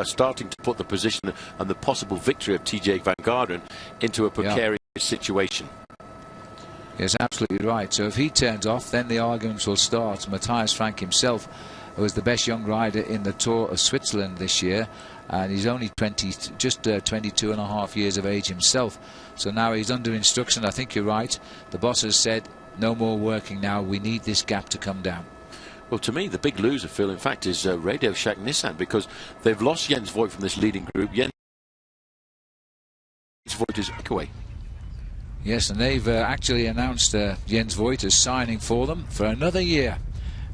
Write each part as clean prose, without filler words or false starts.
starting to put the position and the possible victory of TJ Van Garderen into a precarious situation. Yes, absolutely right. So if he turns off, then the arguments will start. Matthias Frank himself was the best young rider in the Tour of Switzerland this year, and he's only 22 and a half years of age himself. So now he's under instruction. I think you're right. The boss has said, no more working now. We need this gap to come down. Well, to me, the big loser, Phil, in fact, is Radio Shack Nissan, because they've lost Jens Voigt from this leading group. Jens Voigt is away. Yes, and they've actually announced Jens Voigt as signing for them for another year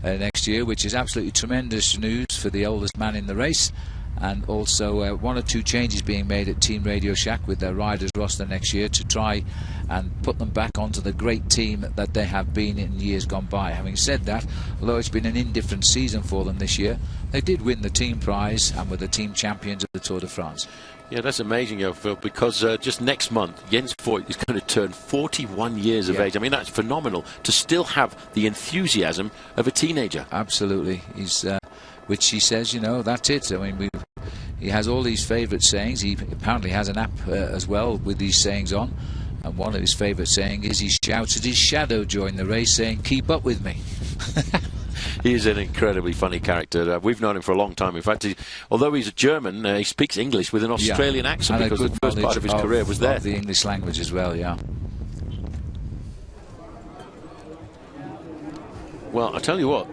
next year, which is absolutely tremendous news for the oldest man in the race. And also one or two changes being made at Team Radio Shack with their riders roster next year to try and put them back onto the great team that they have been in years gone by. Having said that, although it's been an indifferent season for them this year, they did win the team prize and were the team champions of the Tour de France. Yeah, that's amazing, Phil, because just next month, Jens Voigt is going to turn 41 years of age. I mean, that's phenomenal to still have the enthusiasm of a teenager. Absolutely. He's, which he says, you know, that's it. I mean, he has all these favourite sayings. He apparently has an app as well with these sayings on. And one of his favourite sayings is he shouts at his shadow during the race saying, "Keep up with me." He is an incredibly funny character. We've known him for a long time. In fact, although he's a German, he speaks English with an Australian accent, because the first part of his career was there. The English language as well, yeah. Well, I tell you what,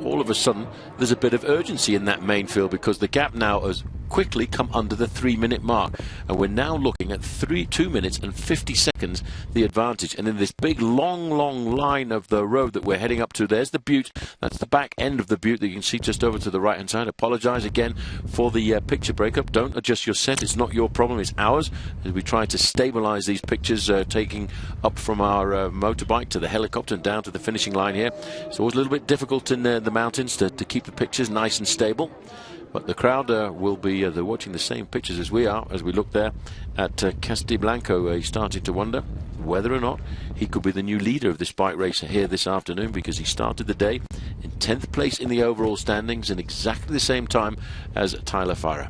all of a sudden there's a bit of urgency in that main field, because the gap now has quickly come under the 3-minute mark, and we're now looking at 2 minutes and 50 seconds the advantage. And in this big long line of the road that we're heading up to, there's the butte. That's the back end of the butte that you can see just over to the right hand side. Apologise again for the picture breakup. Don't adjust your set, it's not your problem, it's ours, as we try to stabilise these pictures, taking up from our motorbike to the helicopter and down to the finishing line here. It's always a little bit difficult in the mountains to keep the pictures nice and stable. But the crowd will be they're watching the same pictures as we are as we look there at Castiblanco. He's starting to wonder whether or not he could be the new leader of this bike race here this afternoon, because he started the day in 10th place in the overall standings in exactly the same time as Tyler Farrer.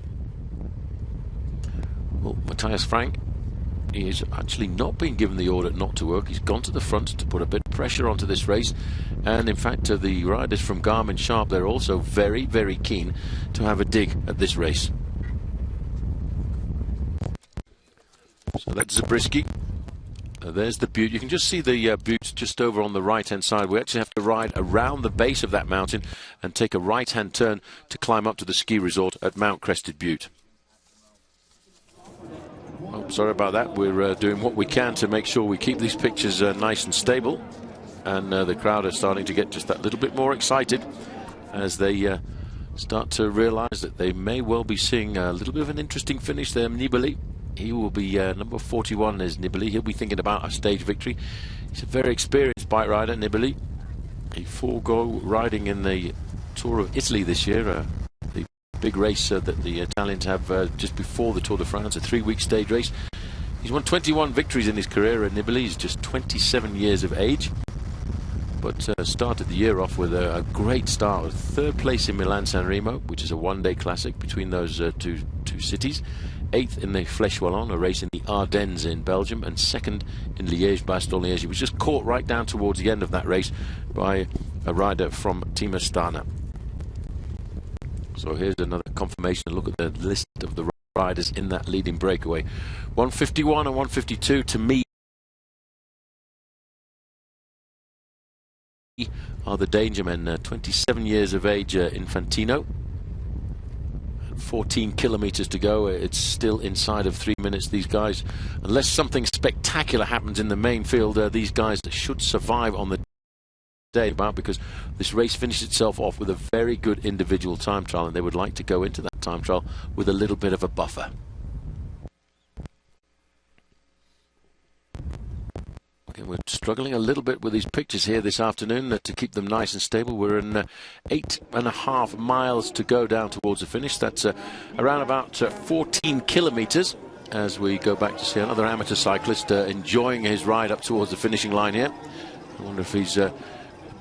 Well, Matthias Frank, he has actually not been given the order not to work. He's gone to the front to put a bit of pressure onto this race. And in fact, the riders from Garmin Sharp, they're also very, very keen to have a dig at this race. So that's Zabriskie. There's the butte. You can just see the butte just over on the right-hand side. We actually have to ride around the base of that mountain and take a right-hand turn to climb up to the ski resort at Mount Crested Butte. Oh, sorry about that. We're doing what we can to make sure we keep these pictures nice and stable. And the crowd are starting to get just that little bit more excited as they start to realise that they may well be seeing a little bit of an interesting finish there. Nibali, he will be number 41 is Nibali. He'll be thinking about a stage victory. He's a very experienced bike rider, Nibali. He forego riding in the Tour of Italy this year, the big race that the Italians have just before the Tour de France, a 3-week stage race. He's won 21 victories in his career, and Nibali is just 27 years of age. But started the year off with a great start, with 3rd place in Milan-San Remo, which is a one-day classic between those two cities. 8th in the Flèche Wallonne, a race in the Ardennes in Belgium, and 2nd in Liège-Bastogne-Liège. He was just caught right down towards the end of that race by a rider from Team Astana. So here's another confirmation. Look at the list of the riders in that leading breakaway. 151 and 152 to me are the danger men. 27 years of age, Infantino. 14 kilometers to go. It's still inside of 3 minutes. These guys, unless something spectacular happens in the main field, these guys should survive on the day, because this race finished itself off with a very good individual time trial, and they would like to go into that time trial with a little bit of a buffer. Okay, we're struggling a little bit with these pictures here this afternoon to keep them nice and stable. We're in 8.5 miles to go down towards the finish. That's around about 14 kilometers as we go back to see another amateur cyclist enjoying his ride up towards the finishing line here. I wonder if he's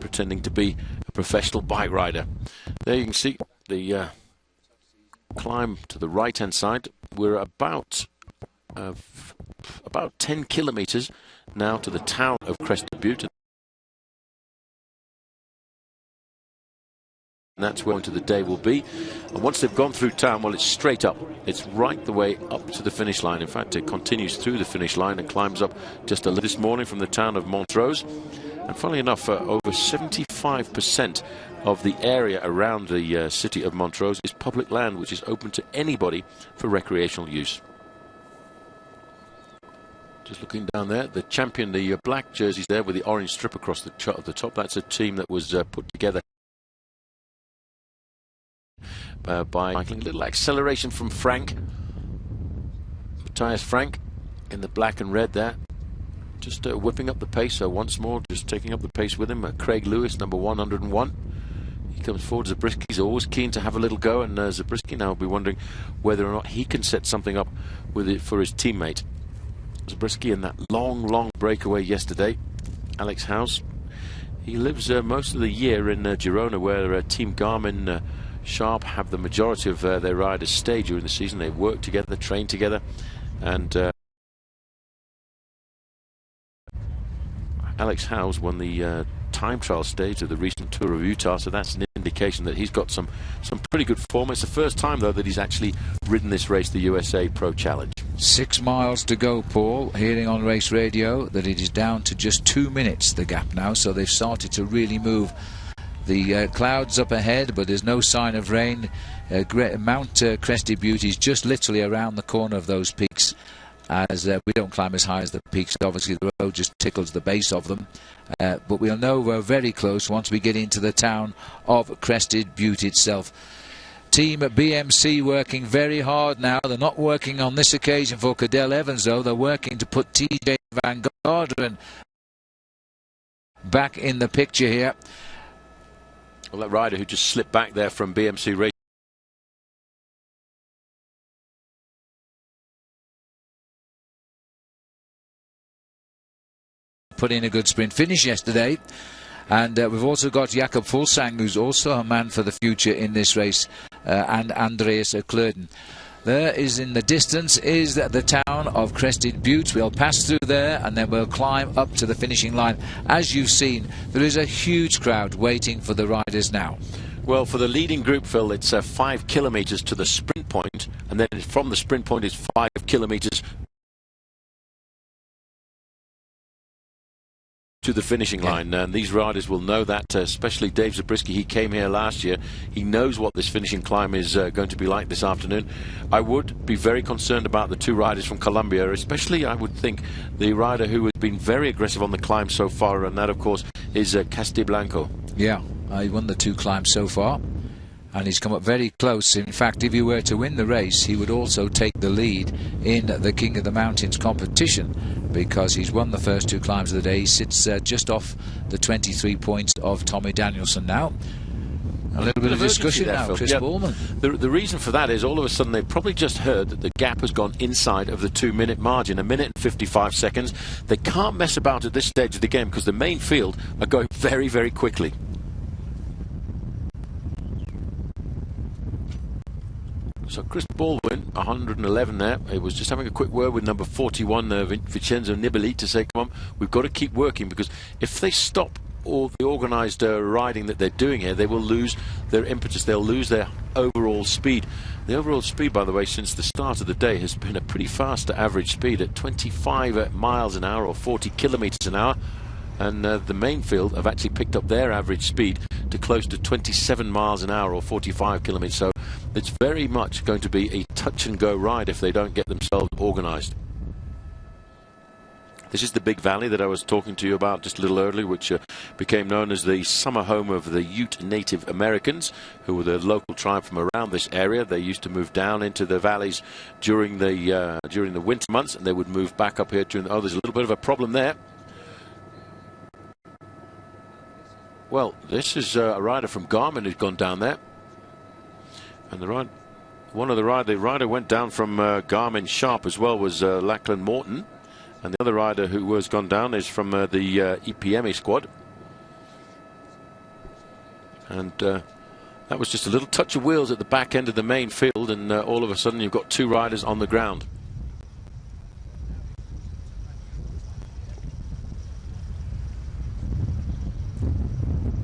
pretending to be a professional bike rider. There you can see the climb to the right-hand side. We're about 10 kilometres now to the town of Crested Butte. And that's where the day will be. And once they've gone through town, well, it's straight up. It's right the way up to the finish line. In fact, it continues through the finish line and climbs up just a little this morning from the town of Montrose. And funnily enough, over 75% of the area around the city of Montrose is public land, which is open to anybody for recreational use. Just looking down there, the champion, the black jerseys there with the orange strip across the top. That's a team that was put together by a little acceleration from Frank. Matthias Frank in the black and red there. Just whipping up the pace. So once more, just taking up the pace with him. Craig Lewis, number 101. He comes forward. Zabriskie always keen to have a little go, and Zabriskie now will be wondering whether or not he can set something up with it for his teammate. Zabriskie in that long breakaway yesterday. Alex House. He lives most of the year in Girona, where Team Garmin Sharp have the majority of their riders stay during the season. They work together, train together, and Alex Howes won the time trial stage of the recent Tour of Utah, so that's an indication that he's got some pretty good form. It's the first time, though, that he's actually ridden this race, the USA Pro Challenge. 6 miles to go, Paul. Hearing on race radio that it is down to just 2 minutes, the gap now, so they've started to really move. The clouds up ahead, but there's no sign of rain. Mount Crested Butte is just literally around the corner of those peaks, as we don't climb as high as the peaks. Obviously the road just tickles the base of them, but we'll know we're very close once we get into the town of Crested Butte itself. Team BMC working very hard now. They're not working on this occasion for Cadel Evans, though. They're working to put TJ Van Garderen back in the picture here. Well, that rider who just slipped back there from BMC Racing. Put in a good sprint finish yesterday. And we've also got Jakob Fuglsang, who's also a man for the future in this race, and Andreas Klöden. There is in the distance is the town of Crested Butte. We'll pass through there and then we'll climb up to the finishing line. As you've seen, there is a huge crowd waiting for the riders now. Well, for the leading group, Phil, it's 5 kilometres to the sprint point, and then from the sprint point it's 5 kilometres to the finishing line. And these riders will know that, especially Dave Zabriskie. He came here last year. He knows what this finishing climb is going to be like this afternoon. I would be very concerned about the 2 riders from Colombia, especially I would think the rider who has been very aggressive on the climb so far, and that of course is Castiblanco. Yeah, he won the 2 climbs so far, and he's come up very close. In fact, if he were to win the race, he would also take the lead in the King of the Mountains competition, because he's won the first 2 climbs of the day. He sits just off the 23 points of Tommy Danielson now. A little bit of discussion there, now, Chris Ballman. The reason for that is all of a sudden they've probably just heard that the gap has gone inside of the 2-minute margin, 1 minute and 55 seconds. They can't mess about at this stage of the game because the main field are going very, very quickly. So Chris Baldwin, 111 there. He was just having a quick word with number 41, Vincenzo Nibali, to say, come on, we've got to keep working, because if they stop all the organised riding that they're doing here, they will lose their impetus, they'll lose their overall speed. The overall speed, by the way, since the start of the day has been a pretty fast average speed at 25 miles an hour or 40 kilometres an hour. And the main field have actually picked up their average speed to close to 27 miles an hour or 45 kilometres. So it's very much going to be a touch-and-go ride if they don't get themselves organised. This is the big valley that I was talking to you about just a little earlier, which became known as the summer home of the Ute Native Americans, who were the local tribe from around this area. They used to move down into the valleys during the winter months, and they would move back up here during the... Oh, there's a little bit of a problem there. Well, this is a rider from Garmin who's gone down there, and the rider went down from Garmin Sharp as well was Lachlan Morton, and the other rider who has gone down is from the EPME squad. And That was just a little touch of wheels at the back end of the main field, and all of a sudden you've got two riders on the ground.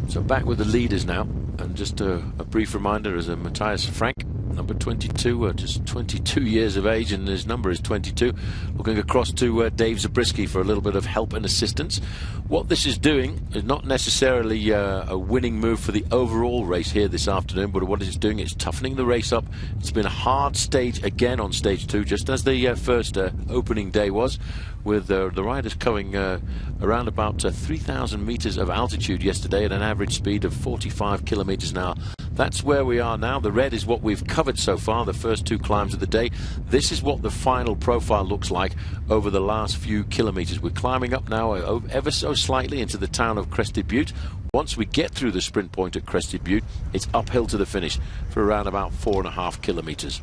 So back with the leaders now, and just a brief reminder as Matthias Frank, number 22, just 22 years of age, and his number is 22, looking across to Dave Zabriskie for a little bit of help and assistance. What this is doing is not necessarily a winning move for the overall race here this afternoon, but what it's doing is toughening the race up. It's been a hard stage again on stage 2, just as the first opening day was, with the riders coming around about 3,000 meters of altitude yesterday at an average speed of 45 kilometers an hour. That's where we are now. The red is what we've covered so far, the first 2 climbs of the day. This is what the final profile looks like over the last few kilometers. We're climbing up now ever so slightly into the town of Crested Butte. Once we get through the sprint point at Crested Butte, it's uphill to the finish for around about 4.5 kilometers.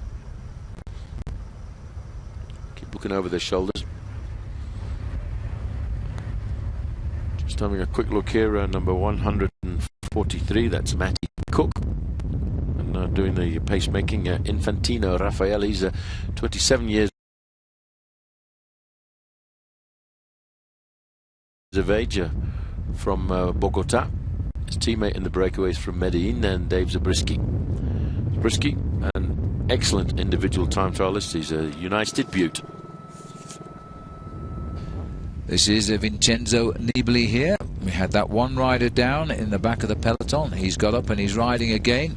Keep looking over their shoulders. Just having a quick look here, number 143, that's Matty Cook. And doing the pacemaking, Infantino Rafael, he's 27 years of age, from Bogota. His teammate in the breakaways from Medellin, and Dave Zabriskie. Zabriskie, an excellent individual time trialist. He's a United Butte. This is Vincenzo Nibali here. We had that one rider down in the back of the peloton. He's got up and he's riding again.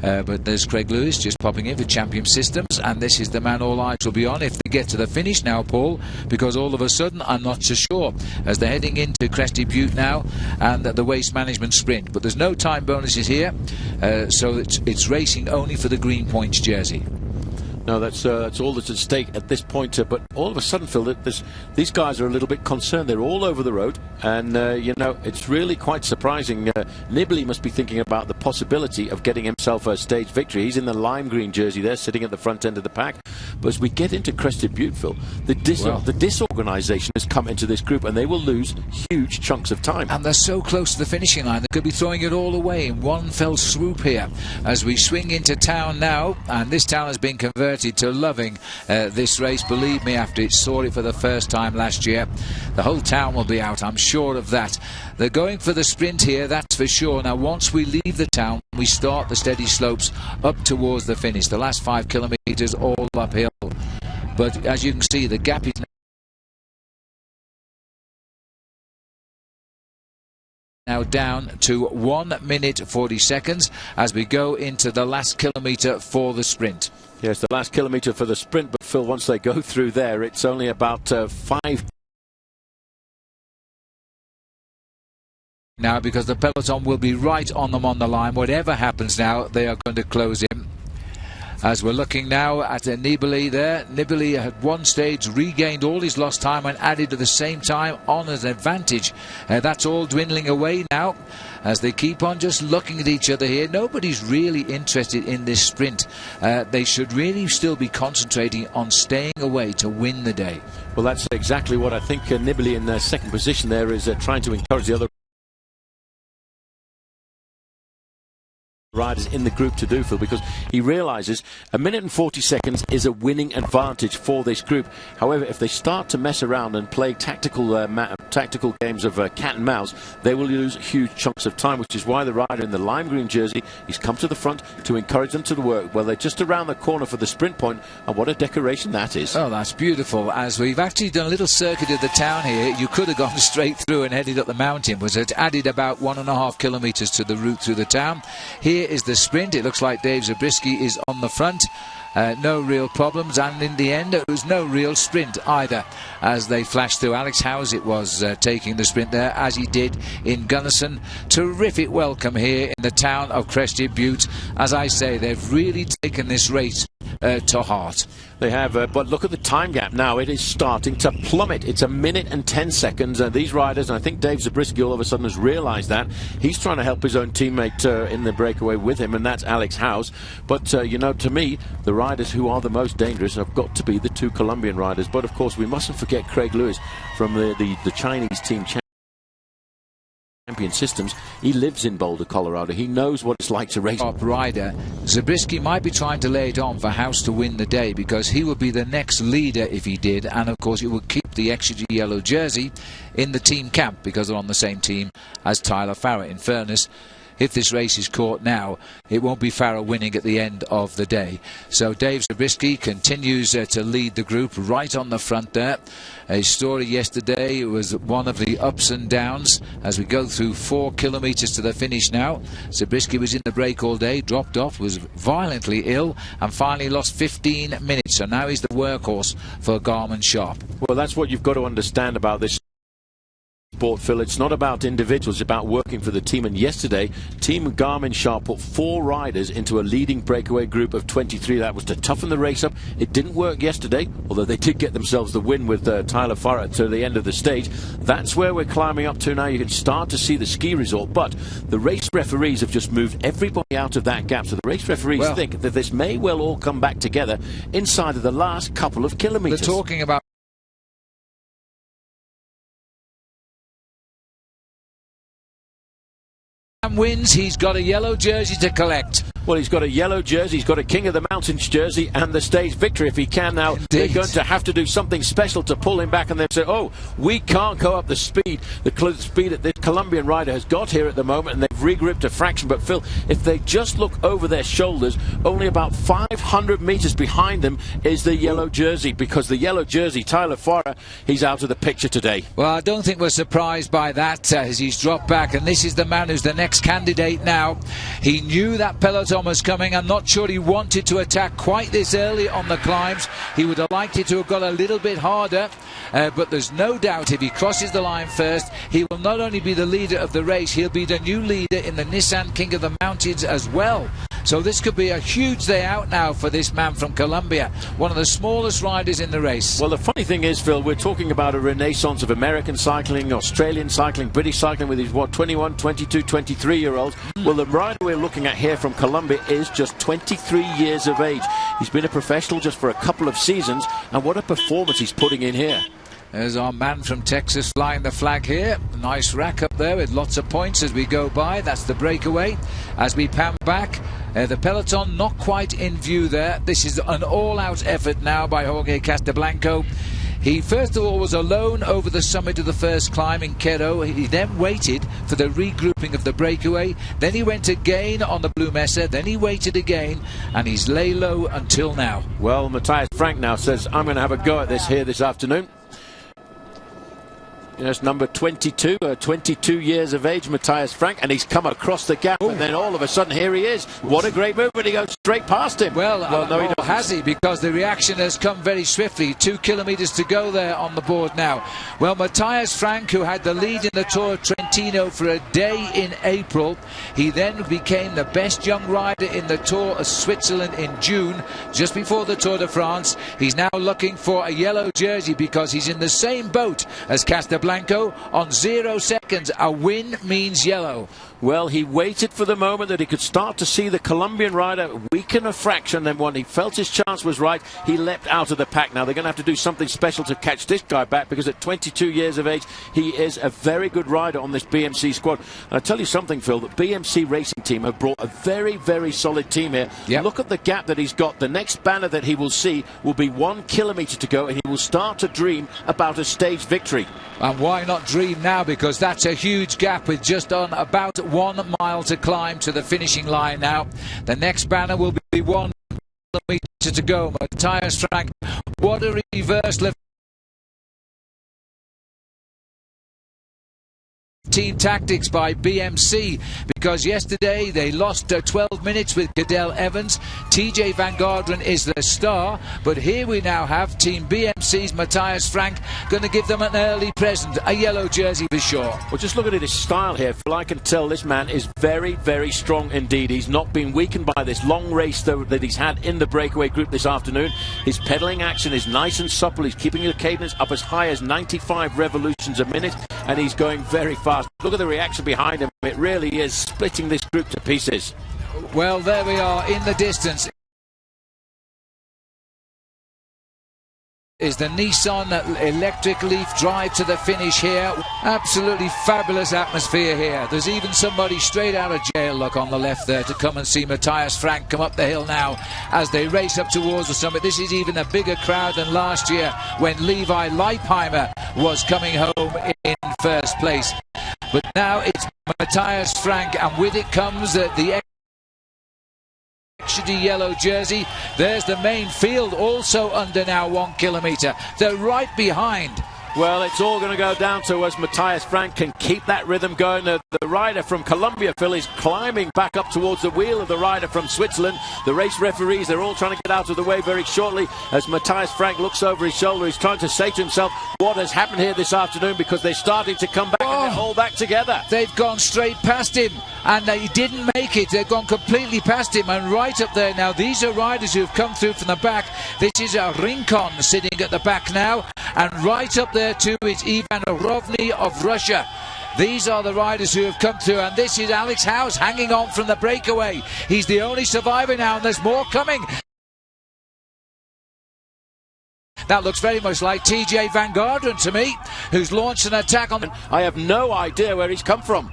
But there's Craig Lewis just popping in for Champion Systems, and this is the man all eyes will be on if they get to the finish now, Paul, because all of a sudden I'm not so sure as they're heading into Crested Butte now and the Waste Management Sprint. But there's no time bonuses here, so it's racing only for the Green Points jersey. No, that's all that's at stake at this point. But all of a sudden, Phil, these guys are a little bit concerned. They're all over the road, and you know, it's really quite surprising. Nibali must be thinking about the possibility of getting himself a stage victory. He's in the lime green jersey there, sitting at the front end of the pack. But as we get into Crested Butte, Phil, the disorganisation has come into this group, and they will lose huge chunks of time. And they're so close to the finishing line, they could be throwing it all away in one fell swoop here. As we swing into town now, and this town has been converted to loving this race, believe me, after it saw it for the first time last year. The whole town will be out, I'm sure of that. They're going for the sprint here, that's for sure. Now once we leave the town, we start the steady slopes up towards the finish. The last 5 kilometers all uphill, but as you can see, the gap is now down to 1 minute 40 seconds as we go into the last kilometre for the sprint. Yes, the last kilometre for the sprint, but Phil, once they go through there, it's only about 5 now, because the peloton will be right on them on the line. Whatever happens now, they are going to close in. As we're looking now at Nibali there, Nibali at one stage regained all his lost time and added at the same time on an advantage. That's all dwindling away now as they keep on just looking at each other here. Nobody's really interested in this sprint. They should really still be concentrating on staying away to win the day. Well, that's exactly what I think Nibali in second position there is trying to encourage the other riders in the group to do, Phil, because he realises 1 minute and 40 seconds is a winning advantage for this group. However, if they start to mess around and play tactical games of cat and mouse, they will lose huge chunks of time, which is why the rider in the lime green jersey, he's come to the front to encourage them to the work. Well, they're just around the corner for the sprint point, and what a decoration that is. Oh, that's beautiful. As we've actually done a little circuit of the town here, you could have gone straight through and headed up the mountain, but it added about 1.5 kilometres to the route through the town. Here is the sprint. It looks like Dave Zabriskie is on the front. No real problems, and in the end it was no real sprint either as they flashed through. Alex Howes it was taking the sprint there, as he did in Gunnarson. Terrific welcome here in the town of Crested Butte. As I say, they've really taken this race to heart. They have, but look at the time gap now. It is starting to plummet. It's 1 minute and 10 seconds. These riders, and I think Dave Zabriskie all of a sudden has realised that. He's trying to help his own teammate in the breakaway with him, and that's Alex Howes. But, you know, to me, the riders who are the most dangerous have got to be the 2 Colombian riders. But, of course, we mustn't forget Craig Lewis from the Chinese team Champion Champion Systems. He lives in Boulder, Colorado. He knows what it's like to race. Top rider, Zabriskie might be trying to lay it on for House to win the day, because he would be the next leader if he did, and of course it would keep the XG yellow jersey in the team camp, because they're on the same team as Tyler Farrar. In fairness, if this race is caught now, it won't be Farrar winning at the end of the day. So Dave Zabriskie continues to lead the group right on the front there. A story yesterday was one of the ups and downs as we go through 4 kilometres to the finish now. Zabriskie was in the break all day, dropped off, was violently ill, and finally lost 15 minutes. So now he's the workhorse for Garmin Sharp. Well, that's what you've got to understand about this sport, Phil. It's not about individuals, it's about working for the team. And yesterday, Team Garmin Sharp put 4 riders into a leading breakaway group of 23. That was to toughen the race up. It didn't work yesterday, although they did get themselves the win with Tyler Farrar to the end of the stage. That's where we're climbing up to now. You can start to see the ski resort, but the race referees have just moved everybody out of that gap. So the race referees think that this may well all come back together inside of the last couple of kilometres. They're talking about wins, he's got a yellow jersey to collect. Well, he's got a yellow jersey, he's got a King of the Mountains jersey, and the stage victory if he can now. Indeed. They're going to have to do something special to pull him back, and they say, oh, we can't go up the speed that this Colombian rider has got here at the moment, and they've regrouped a fraction. But Phil, if they just look over their shoulders, only about 500 metres behind them is the yellow jersey, because the yellow jersey, Tyler Farrar, he's out of the picture today. Well, I don't think we're surprised by that as he's dropped back, and this is the man who's the next candidate now. He knew that peloton was coming. I'm not sure he wanted to attack quite this early on the climbs. He would have liked it to have got a little bit harder, but there's no doubt if he crosses the line first, he will not only be the leader of the race, he'll be the new leader in the Nissan King of the Mountains as well. So this could be a huge day out now for this man from Colombia, one of the smallest riders in the race. Well, the funny thing is, Phil, we're talking about a renaissance of American cycling, Australian cycling, British cycling with these, 21, 22, 23-year-olds. Well, the rider we're looking at here from Colombia is just 23 years of age. He's been a professional just for a couple of seasons, and what a performance he's putting in here. There's our man from Texas flying the flag here. Nice rack up there with lots of points as we go by. That's the breakaway. As we pan back, the peloton not quite in view there. This is an all-out effort now by Jorge Castablanco. He first of all was alone over the summit of the first climb in Quero. He then waited for the regrouping of the breakaway. Then he went again on the Blue Mesa. Then he waited again, and he's lay low until now. Well, Matthias Frank now says, I'm going to have a go at this here this afternoon. Yes, number 22, 22 years of age, Matthias Frank, and he's come across the gap. Ooh. And then all of a sudden here he is. What a great movement, he goes straight past him. Well, no, he doesn't. Has he? Because the reaction has come very swiftly. 2 kilometres to go there on the board now. Well, Matthias Frank, who had the lead in the Tour of Trentino for a day in April, he then became the best young rider in the Tour of Switzerland in June, just before the Tour de France. He's now looking for a yellow jersey because he's in the same boat as Castablanco on 0 seconds. A win means yellow. Well, he waited for the moment that he could start to see the Colombian rider weaken a fraction. Then when he felt his chance was right, he leapt out of the pack. Now they're going to have to do something special to catch this guy back, because at 22 years of age, he is a very good rider on this BMC squad. And I tell you something, Phil, the BMC racing team have brought a very, very solid team here. Yep. Look at the gap that he's got. The next banner that he will see will be 1 kilometre to go, and he will start to dream about a stage victory. And why not dream now? Because that's a huge gap with just on about 1 mile to climb to the finishing line now. The next banner will be 1 kilometre to go. Matthias Frank, what a reverse lift. Team tactics by BMC, because yesterday they lost 12 minutes with Cadel Evans. TJ Van Garderen is the star, but here we now have Team BMC's Matthias Frank going to give them an early present, a yellow jersey for sure. Well, just look at his style here, Phil. I can tell this man is very, very strong indeed. He's not been weakened by this long race that he's had in the breakaway group this afternoon. His pedaling action is nice and supple. He's keeping the cadence up as high as 95 revolutions a minute, and he's going very fast. Look at the reaction behind him. It really is splitting this group to pieces. Well, there we are in the distance. is the Nissan Electric Leaf drive to the finish here. Absolutely fabulous atmosphere here. There's even somebody straight out of jail, look, on the left there to come and see Matthias Frank come up the hill now as they race up towards the summit. This is even a bigger crowd than last year when Levi Leipheimer was coming home in first place. But now it's Matthias Frank, and with it comes the extra yellow jersey. There's the main field also under now 1 kilometre. They're right behind. Well, it's all going to go down to as Matthias Frank can keep that rhythm going. The rider from Colombia, Phil, is climbing back up towards the wheel of the rider from Switzerland. The race referees, they're all trying to get out of the way very shortly as Matthias Frank looks over his shoulder. He's trying to say to himself what has happened here this afternoon, because they're starting to come back and they're all back together. They've gone straight past him and he didn't make it. They've gone completely past him, and right up there now, these are riders who've come through from the back. This is a Rincon sitting at the back now, and right up there too is Ivan Rovny of Russia. These are the riders who have come through, and this is Alex House hanging on from the breakaway. He's the only survivor now, and there's more coming. That looks very much like TJ Van Garderen to me, who's launched an attack on... I have no idea where he's come from.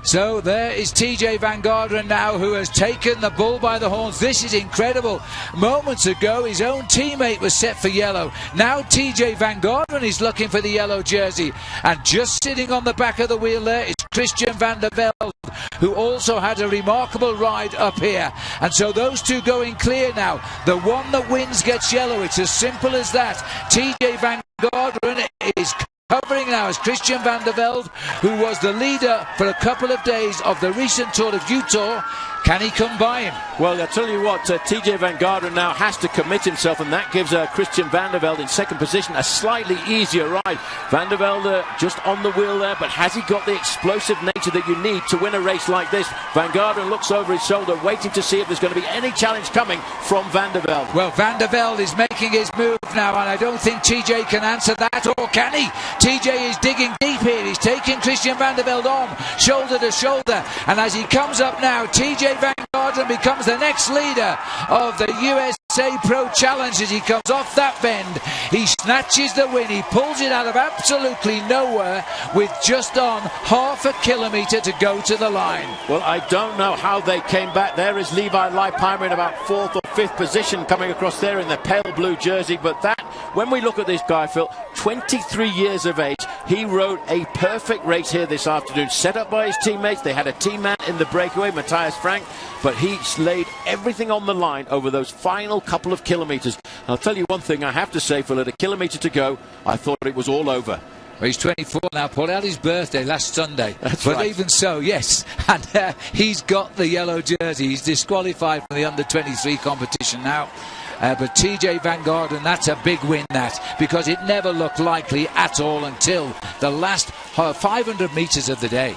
So there is TJ Van Garderen now, who has taken the bull by the horns. This is incredible. Moments ago, his own teammate was set for yellow. Now TJ Van Garderen is looking for the yellow jersey. And just sitting on the back of the wheel there is Christian van der Velde, who also had a remarkable ride up here. And so those two going clear now. The one that wins gets yellow. It's as simple as that. TJ Van Garderen is covering now as Christian van der Velde, who was the leader for a couple of days of the recent Tour of Utah. Can he come by him? Well, I'll tell you what, TJ Van Garderen now has to commit himself, and that gives Christian van der Velde in second position a slightly easier ride. Van der Velde just on the wheel there, but has he got the explosive nature that you need to win a race like this? Van Garderen looks over his shoulder, waiting to see if there's going to be any challenge coming from van der Velde. Well, van der Velde is making his move now, and I don't think TJ can answer that, or can he? TJ is digging deep here. He's taking Christian van der Velde on, shoulder to shoulder, and as he comes up now, TJ Van Garderen becomes the next leader of the USA Pro Challenge as he comes off that bend. He snatches the win. He pulls it out of absolutely nowhere with just on half a kilometre to go to the line. Well, I don't know how they came back. There is Levi Leipheimer in about 4th or 5th position coming across there in the pale blue jersey. But that, when we look at this guy, Phil, 23 years of age, he rode a perfect race here this afternoon, set up by his teammates. They had a team man in the breakaway, Matthias Frank, but he laid everything on the line over those final couple of kilometres. I'll tell you one thing, I have to say, Phil, at a kilometre to go, I thought it was all over. Well, he's 24 now, Paul. Had his birthday last Sunday. That's but right. Even so, yes, and he's got the yellow jersey. He's disqualified from the under-23 competition now. But TJ Van Garderen, that's a big win, that, because it never looked likely at all until the last 500 metres of the day.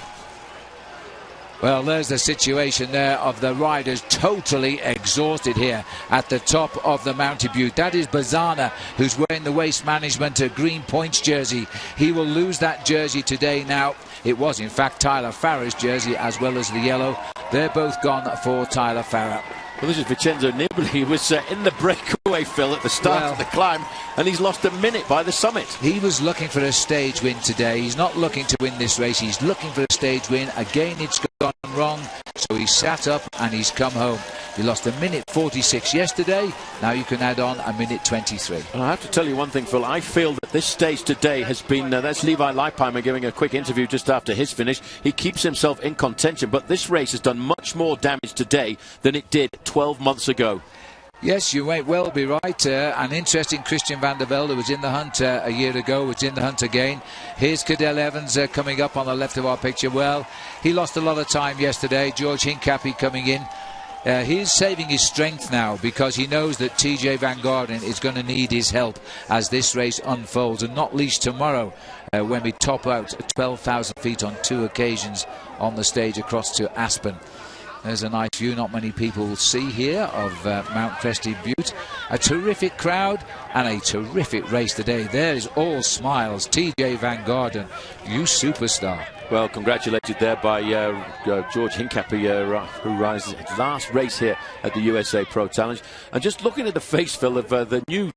Well, there's the situation there of the riders totally exhausted here at the top of the Mountain Butte. That is Bazana, who's wearing the Waste Management green points jersey. He will lose that jersey today now. It was, in fact, Tyler Farrer's jersey as well as the yellow. They're both gone for Tyler Farrer. Well, this is Vincenzo Nibali. He was in the breakaway, Phil, at the start of the climb, and he's lost a minute by the summit. He was looking for a stage win today. He's not looking to win this race. He's looking for a stage win. Again, it's gone wrong, so he sat up and he's come home. He lost a minute 46 yesterday. Now you can add on a minute 23. Well, I have to tell you one thing, Phil. I feel that this stage today has been... that's Levi Leipheimer giving a quick interview just after his finish. He keeps himself in contention, but this race has done much more damage today than it did 12 months ago. Yes, you may well be right. An interesting Christian van der Velde was in the hunt a year ago, was in the hunt again. Here's Cadel Evans coming up on the left of our picture. Well, he lost a lot of time yesterday. George Hincapie coming in. He's saving his strength now because he knows that TJ Van Garderen is going to need his help as this race unfolds, and not least tomorrow when we top out 12,000 feet on 2 occasions on the stage across to Aspen. There's a nice view not many people will see here of Mount Crested Butte. A terrific crowd and a terrific race today. There is all smiles. TJ Van Garderen, you superstar. Well, congratulated there by George Hincapie, who rides his last race here at the USA Pro Challenge. And just looking at the face, Phil, of the new